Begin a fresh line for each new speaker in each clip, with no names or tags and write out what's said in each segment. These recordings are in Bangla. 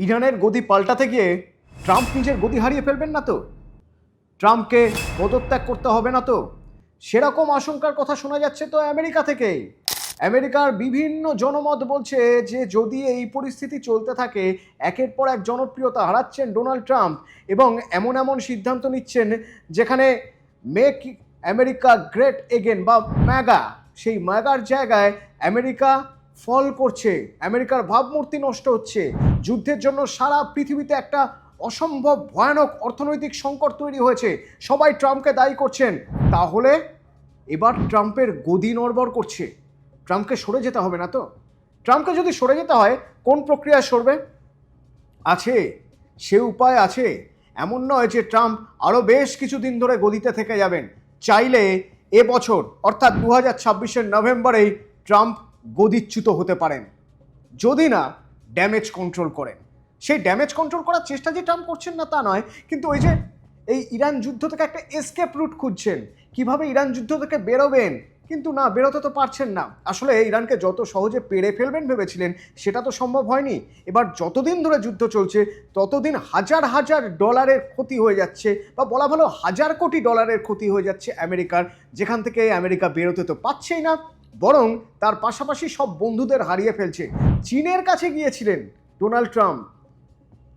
ইরানের গদি পাল্টাতে গিয়ে ট্রাম্প নিজের গদি হারিয়ে ফেলবেন না তো? ট্রাম্পকে পদত্যাগ করতে হবে না তো? সেরকম আশঙ্কার কথা শোনা যাচ্ছে তো আমেরিকা থেকে। আমেরিকার বিভিন্ন জনমত বলছে যে যদি এই পরিস্থিতি চলতে থাকে, একের পর এক জনপ্রিয়তা হারাচ্ছেন ডোনাল্ড ট্রাম্প এবং এমন এমন সিদ্ধান্ত নিচ্ছেন যেখানে মেক আমেরিকা গ্রেট এগেন বা ম্যাগা, সেই ম্যাগার জায়গায় আমেরিকা ফল করছে, আমেরিকার ভাবমূর্তি নষ্ট হচ্ছে, যুদ্ধের জন্য সারা পৃথিবীতে একটা অসম্ভব ভয়ানক অর্থনৈতিক সংকট তৈরি হয়েছে, সবাই ট্রাম্পকে দায়ী করছেন। তাহলে এবার ট্রাম্পের গদি নড়বড় করছে, ট্রাম্পকে সরে যেতে হবে না তো? ট্রাম্পকে যদি সরে যেতে হয় কোন প্রক্রিয়ায় সরবে? আছে, সে উপায় আছে। এমন নয় যে ট্রাম্প আরও বেশ কিছুদিন ধরে গদিতে থেকে যাবেন। চাইলে এবছর অর্থাৎ 2026-এর নভেম্বরেই ট্রাম্প গদিচ্যুত হতে পারেন, যদি না ড্যামেজ কন্ট্রোল করেন। সেই ড্যামেজ কন্ট্রোল করার চেষ্টা যে ট্রাম্প করছেন না তা নয়, কিন্তু ওই যে এই ইরান যুদ্ধ থেকে একটা এসকেপ রুট খুঁজছেন, কিভাবে ইরান যুদ্ধ থেকে বেরোবেন, কিন্তু না, বেরোতে তো পারছেন না। আসলে ইরানকে যত সহজে পেরে ফেলবেন ভেবেছিলেন, সেটা তো সম্ভব হয়নি। এবার যতদিন ধরে যুদ্ধ চলছে ততদিন হাজার হাজার ডলারের ক্ষতি হয়ে যাচ্ছে, বা বলা ভালো হাজার কোটি ডলারের ক্ষতি হয়ে যাচ্ছে আমেরিকার, যেখান থেকে আমেরিকা বেরোতে তো পারছেই না, বরং তার পাশাপাশি সব বন্ধুদের হারিয়ে ফেলছে। চীনের কাছে গিয়েছিলেন ডোনাল্ড ট্রাম্প,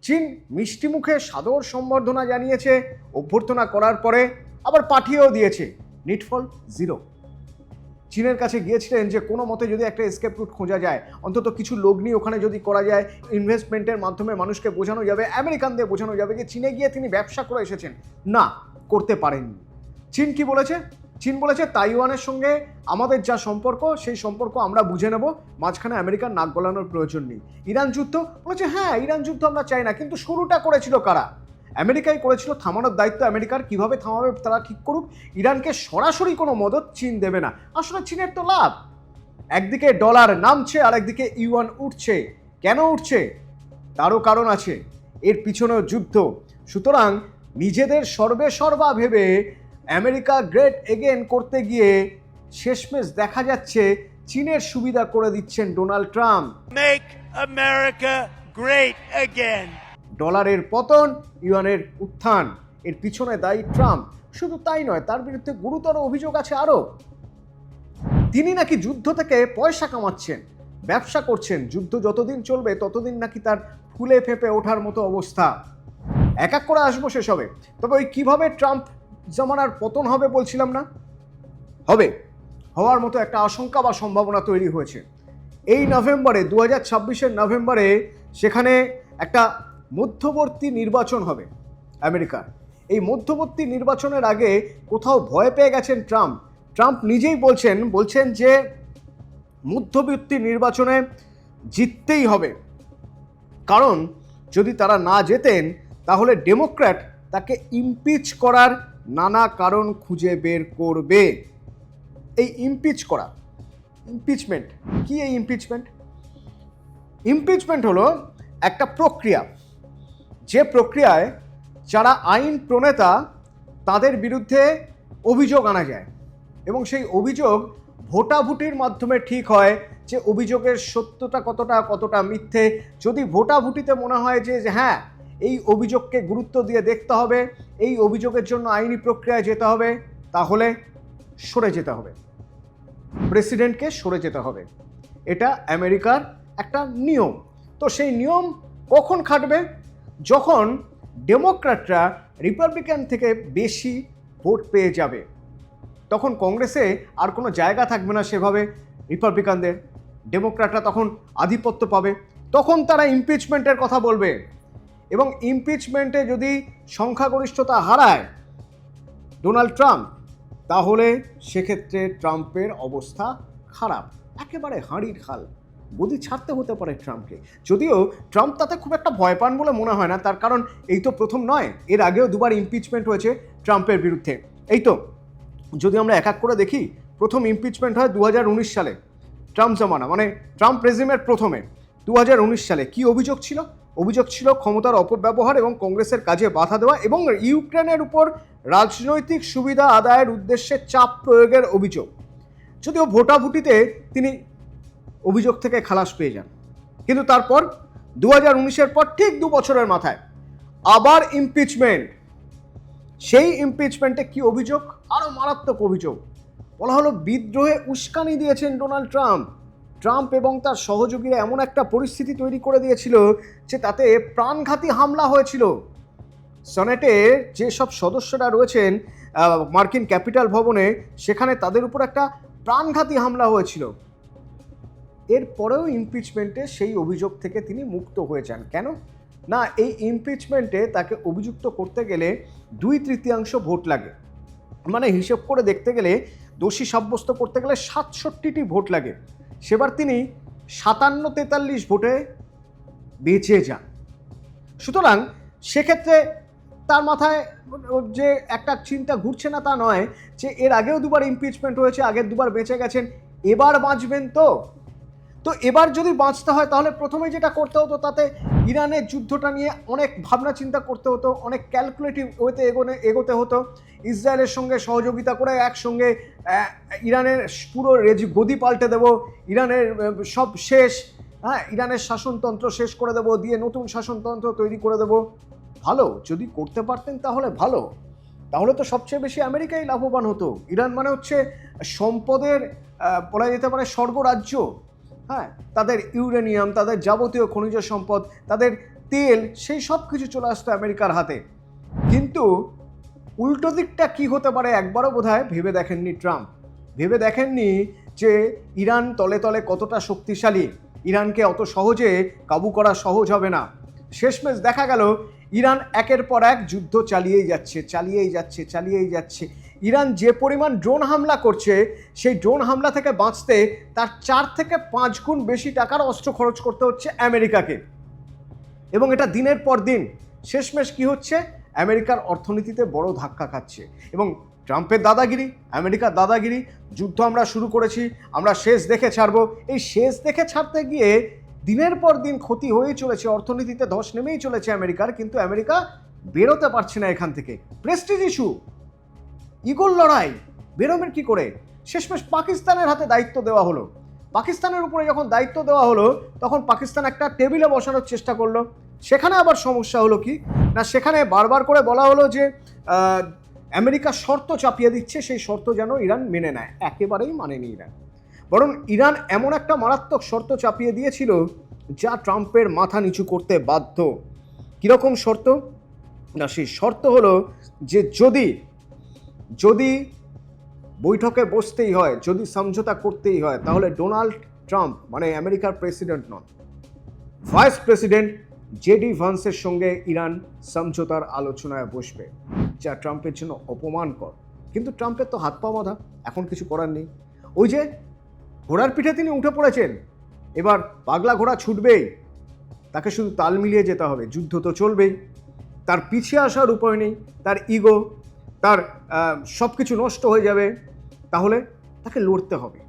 চীন মিষ্টি মুখে সাদর সম্বর্ধনা জানিয়েছে, অভ্যর্থনা করার পরে আবার পাঠিয়েও দিয়েছে, নিটফল জিরো। চীনের কাছে গিয়েছিলেন যে কোনো মতে যদি একটা এসকেপ রুট খোঁজা যায়, অন্তত কিছু লগ্নি ওখানে যদি করা যায়, ইনভেস্টমেন্টের মাধ্যমে মানুষকে বোঝানো যাবে, আমেরিকানদের বোঝানো যাবে যে চীনে গিয়ে তিনি ব্যবসা করে এসেছেন। না, করতে পারেননি। চীন কি বলেছে? চীন বলেছে তাইওয়ানের সঙ্গে আমাদের যা সম্পর্ক সেই সম্পর্ক আমরা বুঝে নেব, মাঝখানে আমেরিকার নাক গলানোর প্রয়োজন নেই। ইরান যুদ্ধ বলেছে হ্যাঁ, ইরান যুদ্ধ আমরা চাই না, কিন্তু শুরুটা করেছিল কারা? আমেরিকাই করেছিল। থামানোর দায়িত্ব আমেরিকার, কিভাবে থামাবে তারা ঠিক করুক। ইরানকে সরাসরি কোনো মদত চীন দেবে না। আসলে চীনের তো লাভ, একদিকে ডলার নামছে আর একদিকে ইউয়ান উঠছে। কেন উঠছে? তারও কারণ আছে, এর পিছনেও যুদ্ধ। সুতরাং নিজেদের সর্বেসর্বা ভেবে আমেরিকা গ্রেট এগেন করতে গিয়ে শেষমেশ দেখা যাচ্ছে চীনের সুবিধা করে দিচ্ছেন Donald Trump.
Make America great again.
ডলারের পতন, ইউয়ানের উত্থান, এর পিছনে দায়ী ট্রাম্প। শুধু তাই নয়, তার বিরুদ্ধে গুরুতর অভিযোগ আছে আরও। তিনি নাকি যুদ্ধ থেকে পয়সা কামাচ্ছেন, ব্যবসা করছেন। যুদ্ধ যতদিন চলবে ততদিন নাকি তার ফুলে ফেঁপে ওঠার মতো অবস্থা। এক এক করে আসবো সেসবে। তবে ওই কীভাবে ট্রাম্প জামানার পতন হবে বলছিলাম না, হবে, হওয়ার মতো একটা আশঙ্কা বা সম্ভাবনা তৈরি হয়েছে। এই নভেম্বরে 2026-এর নভেম্বরে সেখানে একটা মধ্যবর্তী নির্বাচন হবে আমেরিকার। এই মধ্যবর্তী নির্বাচনের আগে কোথাও ভয় পেয়ে গেছেন ট্রাম্প। ট্রাম্প নিজেই বলছেন যে মধ্যবর্তী নির্বাচনে জিততেই হবে, কারণ যদি তারা না জেতেন তাহলে ডেমোক্র্যাট তাকে ইমপিচ করার নানা কারণ খুঁজে বের করবে। এই ইমপিচ করা, ইমপিচমেন্ট কি? এই ইমপিচমেন্ট হলো একটা প্রক্রিয়া, যে প্রক্রিয়ায় যারা আইন প্রণেতা তাদের বিরুদ্ধে অভিযোগ আনা যায় এবং সেই অভিযোগ ভোটাভুটির মাধ্যমে ঠিক হয় যে অভিযোগের সত্যতা কতটা মিথ্যে। যদি ভোটাভুটিতে মনে হয় যে হ্যাঁ, এই অভিযোগকে গুরুত্ব দিয়ে দেখতে হবে, এই অভিযোগের জন্য আইনি প্রক্রিয়ায় যেতে হবে, তাহলে সরে যেতে হবে, প্রেসিডেন্টকে সরে যেতে হবে। এটা আমেরিকার একটা নিয়ম। তো সেই নিয়ম কখন খাটবে? যখন ডেমোক্র্যাটরা রিপাবলিকান থেকে বেশি ভোট পেয়ে যাবে, তখন কংগ্রেসে আর কোনো জায়গা থাকবে না সেভাবে রিপাবলিকানদের। ডেমোক্র্যাটরা তখন আধিপত্য পাবে, তখন তারা ইমপিচমেন্টের কথা বলবে। এবং ইমপিচমেন্টে যদি সংখ্যাগরিষ্ঠতা হারায় ডোনাল্ড ট্রাম্প, তাহলে সেক্ষেত্রে ট্রাম্পের অবস্থা খারাপ, একেবারে হাঁড়ির খাল, গদি ছাড়তে হতে পারে ট্রাম্পকে। যদিও ট্রাম্প তাতে খুব একটা ভয় পান বলে মনে হয় না, তার কারণ এই তো প্রথম নয়, এর আগেও দুবার ইমপিচমেন্ট হয়েছে ট্রাম্পের বিরুদ্ধে। এই তো যদি আমরা এক এক করে দেখি, প্রথম ইমপিচমেন্ট হয় 2019 সালে, ট্রাম্প জামানা মানে ট্রাম্প রেজিমের প্রথমে 2019 সালে। কি অভিযোগ ছিল? অভিযোগ ছিল ক্ষমতার অপব্যবহার এবং কংগ্রেসের কাজে বাধা দেওয়া এবং ইউক্রেনের উপর রাজনৈতিক সুবিধা আদায়ের উদ্দেশ্যে চাপ প্রয়োগের অভিযোগ। যদিও ভোটাভুটিতে তিনি অভিযোগ থেকে খালাস পেয়ে যান, কিন্তু তারপর 2019-এর পর ঠিক 2 বছরের মাথায় আবার ইমপিচমেন্ট। সেই ইমপিচমেন্টে কি অভিযোগ? আরো মারাত্মক অভিযোগ। বলা হলো বিদ্রোহে উস্কানি দিয়েছেন ডোনাল্ড ট্রাম্প। ট্রাম্প এবং তার সহযোগীরা এমন একটা পরিস্থিতি তৈরি করে দিয়েছিল যে তাতে প্রাণঘাতী হামলা হয়েছিল। সেনেটের যেসব সদস্যরা রয়েছেন মার্কিন ক্যাপিটাল ভবনে, সেখানে তাদের উপর একটা প্রাণঘাতী হামলা হয়েছিল। এরপরেও ইমপিচমেন্টে সেই অভিযোগ থেকে তিনি মুক্ত হয়ে যান। কেন না, এই ইমপিচমেন্টে তাকে অভিযুক্ত করতে গেলে 2/3 ভোট লাগে। মানে হিসেব করে দেখতে গেলে দোষী সাব্যস্ত করতে গেলে 67টি ভোট লাগে। সেবার তিনি 57-43 ভোটে বেঁচে যান। সুতরাং সেক্ষেত্রে তার মাথায় যে একটা চিন্তা ঘুরছে না তা নয় যে এর আগেও 2বার ইমপিচমেন্ট হয়েছে, আগের 2বার বেঁচে গেছেন, এবার বাঁচবেন তো এবার যদি বাঁচতে হয় তাহলে প্রথমে যেটা করতে হতো তাতে ইরানের যুদ্ধটা নিয়ে অনেক ভাবনা চিন্তা করতে হতো, অনেক ক্যালকুলেটিভ ওয়েতে এগোতে হতো। ইসরায়েলের সঙ্গে সহযোগিতা করে একসঙ্গে ইরানের পুরো গদি পাল্টে দেবো, ইরানের সব শেষ, হ্যাঁ, ইরানের শাসনতন্ত্র শেষ করে দেবো, দিয়ে নতুন শাসনতন্ত্র তৈরি করে দেবো। ভালো, যদি করতে পারতেন তাহলে ভালো, তাহলে তো সবচেয়ে বেশি আমেরিকাই লাভবান হতো। ইরান মানে হচ্ছে সম্পদের বলা যেতে পারে স্বর্গরাজ্য। হ্যাঁ, তাদের ইউরেনিয়াম, তাদের যাবতীয় খনিজ সম্পদ, তাদের তেল, সেই সব কিছু চলে আসতো আমেরিকার হাতে। কিন্তু উল্টো দিকটা কি হতে পারে একবারও বোধহয় ভেবে দেখেননি ট্রাম্প। ভেবে দেখেননি যে ইরান তলে তলে কতটা শক্তিশালী, ইরানকে অত সহজে কাবু করা সহজ হবে না। শেষমেশ দেখা গেল ইরান একের পর এক যুদ্ধ চালিয়েই যাচ্ছে। ইরান যে পরিমাণ ড্রোন হামলা করছে, সেই ড্রোন হামলা থেকে বাঁচতে তার 4 থেকে 5 গুণ বেশি টাকার অস্ত্র খরচ করতে হচ্ছে আমেরিকাকে। এবং এটা দিনের পর দিন। শেষমেশ কি হচ্ছে? আমেরিকার অর্থনীতিতে বড় ধাক্কা খাচ্ছে। এবং ট্রাম্পের দাদাগিরি, আমেরিকার দাদাগিরি, যুদ্ধ আমরা শুরু করেছি, আমরা শেষ দেখে ছাড়বো, এই শেষ দেখে ছাড়তে গিয়ে দিনের পর দিন ক্ষতি হয়েই চলেছে, অর্থনীতিতে ধস নেমেই চলেছে আমেরিকার। কিন্তু আমেরিকা বেরোতে পারছে না এখান থেকে। প্রেস্টিজ ইস্যু, ইগোর লড়াই, বেরোবেন কি করে? শেষমেশ পাকিস্তানের হাতে দায়িত্ব দেওয়া হলো। পাকিস্তানের উপরে যখন দায়িত্ব দেওয়া হলো তখন পাকিস্তান একটা টেবিলে বসানোর চেষ্টা করলো। সেখানে আবার সমস্যা হলো কি না, সেখানে বারবার করে বলা হলো যে আমেরিকা শর্ত চাপিয়ে দিচ্ছে, সেই শর্ত যেন ইরান মেনে নেয়। একেবারেই মানেনি ইরান, বরং ইরান এমন একটা মারাত্মক শর্ত চাপিয়ে দিয়েছিল যা ট্রাম্পের মাথা নিচু করতে বাধ্য। কীরকম শর্ত না, সেই শর্ত হলো যে যদি বৈঠকে বসতেই হয়, যদি সমঝোতা করতেই হয়, তাহলে ডোনাল্ড ট্রাম্প মানে আমেরিকার প্রেসিডেন্ট নন, ভাইস প্রেসিডেন্ট জেডি ভান্সের সঙ্গে ইরান সমঝোতার আলোচনায় বসবে, যা ট্রাম্পের জন্য অপমানকর। কিন্তু ট্রাম্পের তো হাত পা বাঁধা, এখন কিছু করার নেই। ওই যে ঘোড়ার পিঠে তিনি উঠে পড়েছেন, এবার পাগলা ঘোড়া ছুটবেই, তাকে শুধু তাল মিলিয়ে যেতে হবে। যুদ্ধ তো চলবেই, তার পিছিয়ে আসার উপায় নেই। তার ইগো, তার সব কিছু নষ্ট হয়ে যাবে। তাহলে তাকে লড়তে হবে,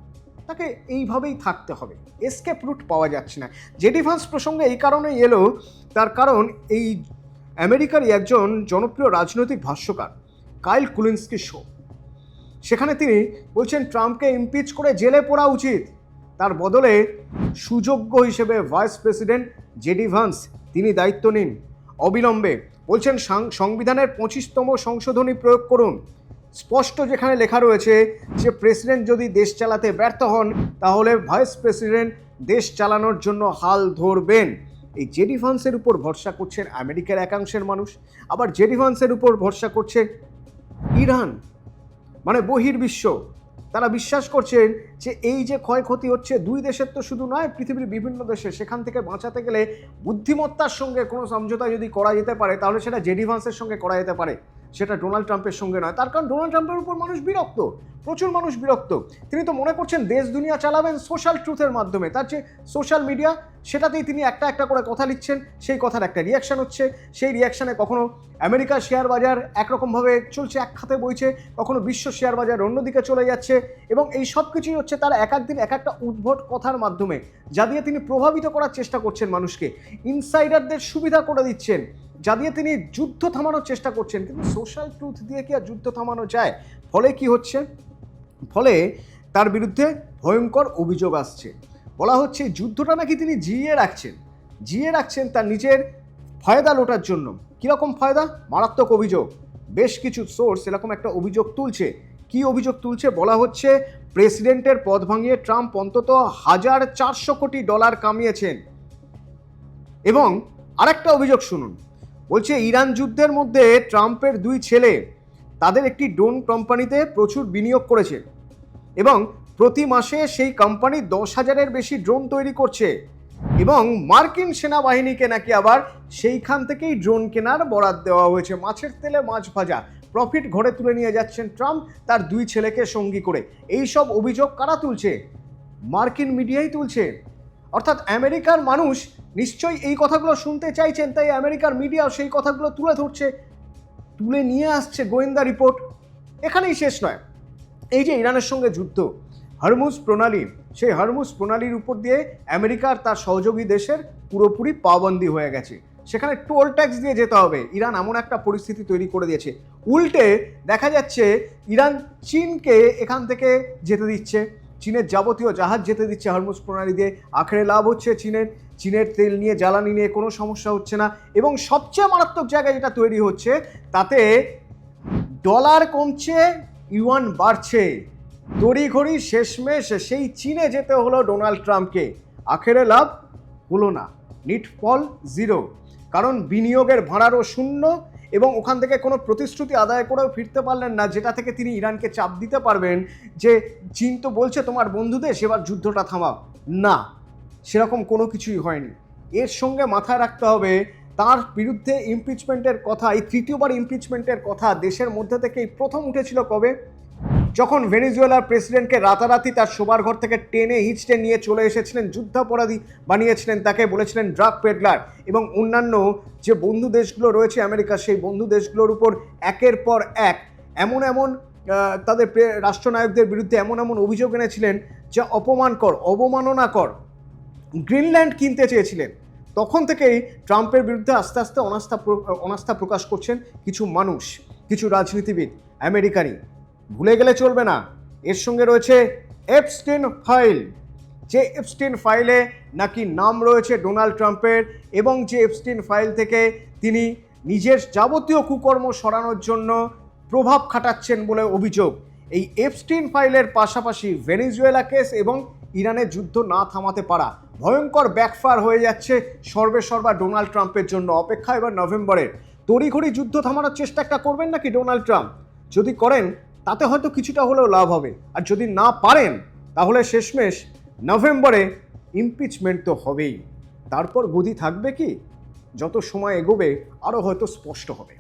তাকে এইভাবেই থাকতে হবে, এসকেপ রুট পাওয়া যাচ্ছে না। জেডি ভান্স প্রসঙ্গে এই কারণেই এলো, তার কারণ এই আমেরিকারই একজন জনপ্রিয় রাজনৈতিক ভাষ্যকার কাইল কুলিন্সকি শো, সেখানে তিনি বলছেন ট্রাম্পকে ইমপিচ করে জেলে পড়া উচিত, তার বদলে সুযোগ্য হিসেবে ভাইস প্রেসিডেন্ট জেডি ভান্স তিনি দায়িত্ব নিন অবিলম্বে। বলছেন সংবিধানের 25তম সংশোধনী প্রয়োগ করুন। স্পষ্ট যেখানে লেখা রয়েছে যে প্রেসিডেন্ট যদি দেশ চালাতে ব্যর্থ হন তাহলে ভাইস প্রেসিডেন্ট দেশ চালানোর জন্য হাল ধরবেন। এই জেডি ভান্সের উপর ভরসা করছেন আমেরিকার একাংশের মানুষ, আবার জেডি ভান্সের উপর ভরসা করছে ইরান, মানে বহির্বিশ্ব। তারা বিশ্বাস করছেন যে এই যে ক্ষয়ক্ষতি হচ্ছে দুই দেশের তো শুধু নয়, পৃথিবীর বিভিন্ন দেশে, সেখান থেকে বাঁচাতে গেলে বুদ্ধিমত্তার সঙ্গে কোনো সমঝোতা যদি করা যেতে পারে তাহলে সেটা জেডি ভান্সের সঙ্গে করা যেতে পারে, সেটা ডোনাল্ড ট্রাম্পের সঙ্গে নয়। তার কারণ ডোনাল্ড ট্রাম্পের উপর মানুষ বিরক্ত, প্রচুর মানুষ বিরক্ত। তিনি তো মনে করছেন দেশ দুনিয়া চালাবেন সোশ্যাল ট্রুথের মাধ্যমে, তার যে সোশ্যাল মিডিয়া সেটাতেই তিনি একটা একটা করে কথা লিখছেন, সেই কথার একটা রিয়াকশান হচ্ছে, সেই রিয়াকশানে কখনো আমেরিকার শেয়ার বাজার একরকমভাবে চলছে, এক খাতে বইছে, কখনো বিশ্ব শেয়ার বাজার অন্যদিকে চলে যাচ্ছে। এবং এই সব কিছুই হচ্ছে তার এক একদিন এক একটা উদ্ভট কথার মাধ্যমে, যা দিয়ে তিনি প্রভাবিত করার চেষ্টা করছেন মানুষকে, ইনসাইডারদের সুবিধা করে দিচ্ছেন, যা দিয়ে তিনি যুদ্ধ থামানোর চেষ্টা করছেন। কিন্তু সোশ্যাল ট্রুথ দিয়ে কি আর যুদ্ধ থামানো যায়? ফলে কি হচ্ছে? ফলে তার বিরুদ্ধে ভয়ঙ্কর অভিযোগ আসছে, বলা হচ্ছে যুদ্ধটা নাকি তিনি জিইয়ে রাখছেন, জিয়ে রাখছেন তার নিজের ফায়দা লোটার জন্য। কীরকম ফায়দা? মারাত্মক অভিযোগ। বেশ কিছু সোর্স এরকম একটা অভিযোগ তুলছে। কি অভিযোগ তুলছে? বলা হচ্ছে প্রেসিডেন্টের পদ ভাঙিয়ে ট্রাম্প অন্তত $1,400 কোটি কামিয়েছেন। এবং আরেকটা অভিযোগ শুনুন, বলছে ইরান যুদ্ধের মধ্যে ট্রাম্পের 2 ছেলে তাদের একটি ড্রোন কোম্পানিতে প্রচুর বিনিয়োগ করেছে এবং প্রতি মাসে সেই কোম্পানি 10,000-এর বেশি ড্রোন তৈরি করছে এবং মার্কিন সেনাবাহিনীকে নাকি আবার সেইখান থেকেই ড্রোন কেনার বরাদ দেওয়া হয়েছে। মাছের তেলে মাছ ভাজা, প্রফিট ঘরে তুলে নিয়ে যাচ্ছেন ট্রাম্প তার 2 ছেলেকে সঙ্গী করে। এই সব অভিযোগ কারা তুলছে? মার্কিন মিডিয়াই তুলছে। অর্থাৎ আমেরিকার মানুষ নিশ্চয়ই এই কথাগুলো শুনতে চাইছেন, তাই আমেরিকার মিডিয়াও সেই কথাগুলো তুলে ধরছে, তুলে নিয়ে আসছে গোয়েন্দা রিপোর্ট। এখানেই শেষ নয়। এই যে ইরানের সঙ্গে যুদ্ধ, হরমুজ প্রণালী, সেই হরমুজ প্রণালীর উপর দিয়ে আমেরিকার তার সহযোগী দেশের পুরোপুরি পাবন্দি হয়ে গেছে। সেখানে টোল ট্যাক্স দিয়ে যেতে হবে। ইরান এমন একটা পরিস্থিতি তৈরি করে দিয়েছে। উল্টে দেখা যাচ্ছে ইরান চীনকে এখান থেকে যেতে দিচ্ছে, চীনের যাবতীয় জাহাজ যেতে দিচ্ছে হরমুজ প্রণালী দিয়ে। আখেরে লাভ হচ্ছে চীনের তেল নিয়ে, জ্বালানি নিয়ে কোনো সমস্যা হচ্ছে না। এবং সবচেয়ে মারাত্মক জায়গায় যেটা তৈরি হচ্ছে, তাতে ডলার কমছে, ইউয়ান বাড়ছে। তড়িঘড়ি শেষমেশ সেই চীনে যেতে হলো ডোনাল্ড ট্রাম্পকে। আখেরে লাভ হলো না, নিট ফল 0। কারণ বিনিয়োগের ভাড়ারও শূন্য এবং ওখান থেকে কোনো প্রতিশ্রুতি আদায় করেও ফিরতে পারলেন না, যেটা থেকে তিনি ইরানকে চাপ দিতে পারবেন যে চীন তো বলছে তোমার বন্ধু দেশ, এবার যুদ্ধটা থামাও। না, সেরকম কোনো কিছুই হয়নি। এর সঙ্গে মাথায় রাখতে হবে তার বিরুদ্ধে ইমপিচমেন্টের কথা, এই 3য়বার ইমপিচমেন্টের কথা দেশের মধ্যে থেকেই প্রথম উঠেছিল কবে? যখন ভেনেজুয়েলার প্রেসিডেন্টকে রাতারাতি তার শোবার ঘর থেকে টেনে হিঁচড়ে নিয়ে চলে এসেছিলেন, যুদ্ধাপরাধী বানিয়েছিলেন তাকে, বলেছিলেন ড্রাগ পেডলার। এবং অন্যান্য যে বন্ধু দেশগুলো রয়েছে আমেরিকা, সেই বন্ধু দেশগুলোর উপর একের পর এক এমন তাদের রাষ্ট্রনায়কদের বিরুদ্ধে এমন অভিযোগ এনেছিলেন যা অপমানকর, অবমাননাকর। গ্রিনল্যান্ড কিনতে চেয়েছিলেন। তখন থেকেই ট্রাম্পের বিরুদ্ধে আস্তে আস্তে অনাস্থা প্রকাশ করছেন কিছু মানুষ, কিছু রাজনীতিবিদ আমেরিকানই। ভুলে গেলে চলবে না, এর সঙ্গে রয়েছে এপস্টিন ফাইল। যে এপস্টিন ফাইলে নাকি নাম রয়েছে ডোনাল্ড ট্রাম্পের এবং যে এপস্টিন ফাইল থেকে তিনি নিজের যাবতীয় কুকর্ম সরানোর জন্য প্রভাব খাটাচ্ছেন বলে অভিযোগ। এই এপস্টিন ফাইলের পাশাপাশি ভেনেজুয়েলা কেস এবং ইরানের যুদ্ধ না থামাতে পারা ভয়ঙ্কর ব্যাকফায়ার হয়ে যাচ্ছে সর্বেসর্বা ডোনাল্ড ট্রাম্পের জন্য। অপেক্ষা এবার নভেম্বরের। তড়িঘড়ি যুদ্ধ থামানোর চেষ্টা একটা করবেন নাকি ডোনাল্ড ট্রাম্প? যদি করেন তাতে হয়তো কিছুটা হলেও লাভ হবে, আর যদি না পারেন তাহলে শেষমেশ নভেম্বরে ইমপিচমেন্ট তো হবেই। তারপর গদি থাকবে কি? যত সময় এগোবে আরও হয়তো স্পষ্ট হবে।